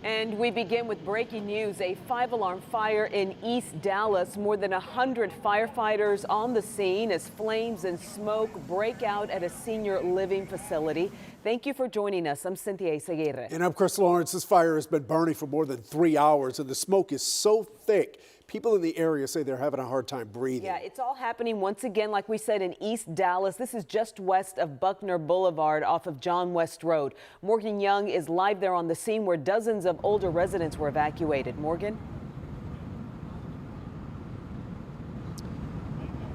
And we begin with breaking news. A 5-alarm fire in East Dallas. More than 100 firefighters on the scene as flames and smoke break out at a senior living facility. Thank you for joining us. I'm Cynthia Izaguirre. And I'm Chris Lawrence. This fire has been burning for more than 3 hours, and the smoke is so thick. People in the area say they're having a hard time breathing. Yeah, it's all happening once again, like we said, in East Dallas. This is just west of Buckner Boulevard off of John West Road. Morgan Young is live there on the scene where dozens of older residents were evacuated. Morgan?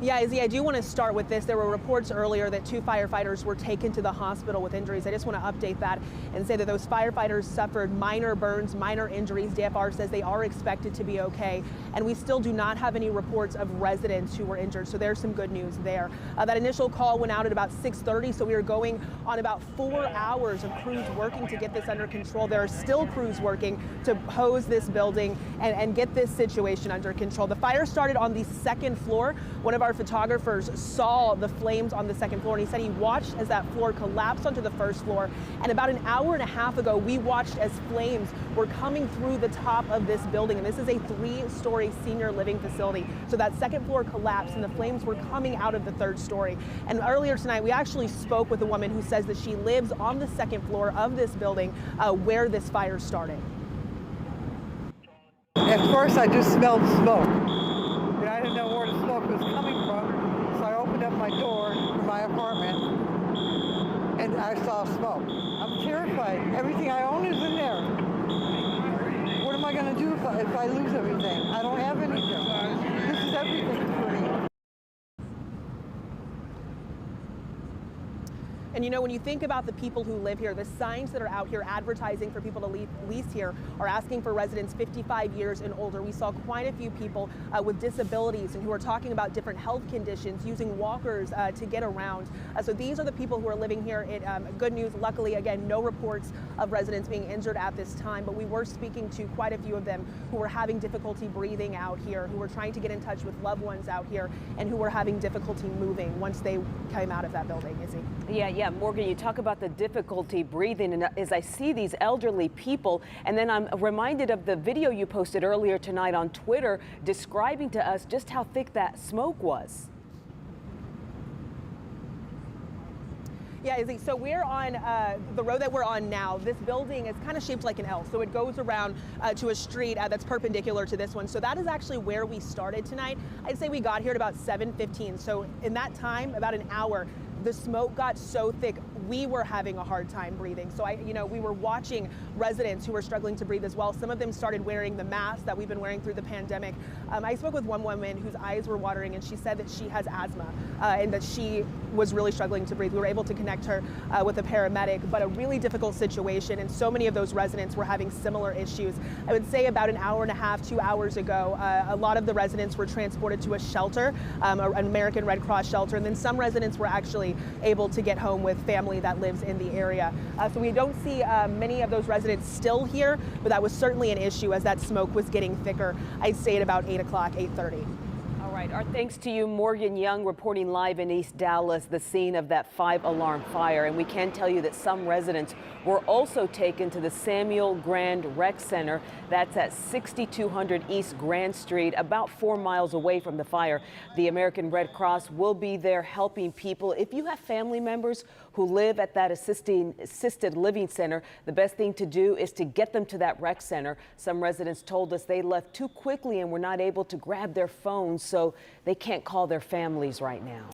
Yeah, Izzy, I do want to start with this. There were reports earlier that 2 firefighters were taken to the hospital with injuries. I just want to update that and say that those firefighters suffered minor burns, minor injuries. DFR says they are expected to be okay. And we still do not have any reports of residents who were injured. So there's some good news there. That initial call went out at about 6:30. So we are going on about 4 hours of crews working to get this under control. There are still crews working to hose this building and get this situation under control. The fire started on the 2nd floor. One of our photographers saw the flames on the 2nd floor, and he said he watched as that floor collapsed onto the 1st floor. And about an hour and a half ago, we watched as flames were coming through the top of this building. And this is a 3-story senior living facility. So that 2nd floor collapsed and the flames were coming out of the 3rd story. And earlier tonight, we actually spoke with a woman who says that she lives on the 2nd floor of this building where this fire started. At first, I just smelled smoke. And I didn't know where the smoke was coming from, so I opened up my door to my apartment, and I saw smoke. I'm terrified. Everything I own is in there. What am I going to do if I lose everything? I don't have anything. This is everything for me. And you know, when you think about the people who live here, the signs that are out here advertising for people to lease here are asking for residents 55 years and older. We saw quite a few people with disabilities and who are talking about different health conditions, using walkers to get around. So these are the people who are living here. Good news, luckily, again, no reports of residents being injured at this time, but we were speaking to quite a few of them who were having difficulty breathing out here, who were trying to get in touch with loved ones out here, and who were having difficulty moving once they came out of that building. Izzy? Yeah, Morgan, you talk about the difficulty breathing, and as I see these elderly people, and then I'm reminded of the video you posted earlier tonight on Twitter describing to us just how thick that smoke was. Yeah, Izzy, so we're on the road that we're on now. This building is kind of shaped like an L, so it goes around to a street that's perpendicular to this one. So that is actually where we started tonight. I'd say we got here at about 7:15. So in that time, about an hour, the smoke got so thick, we were having a hard time breathing. So we were watching residents who were struggling to breathe as well. Some of them started wearing the masks that we've been wearing through the pandemic. I spoke with one woman whose eyes were watering, and she said that she has asthma and that she was really struggling to breathe. We were able to connect her with a paramedic, but a really difficult situation. And so many of those residents were having similar issues. I would say about an hour and a half, 2 hours ago, a lot of the residents were transported to a shelter, an American Red Cross shelter, and then some residents were actually able to get home with family that lives in the area. So we don't see many of those residents still here, but that was certainly an issue as that smoke was getting thicker. I'd say at about 8 o'clock, 8:30. All right, our thanks to you, Morgan Young, reporting live in East Dallas, the scene of that 5-alarm fire. And we can tell you that some residents were also taken to the Samuel Grand Rec Center. That's at 6200 East Grand Street, about 4 miles away from the fire. The American Red Cross will be there helping people. If you have family members who live at that assisted living center, the best thing to do is to get them to that rec center. Some residents told us they left too quickly and were not able to grab their phones, so they can't call their families right now.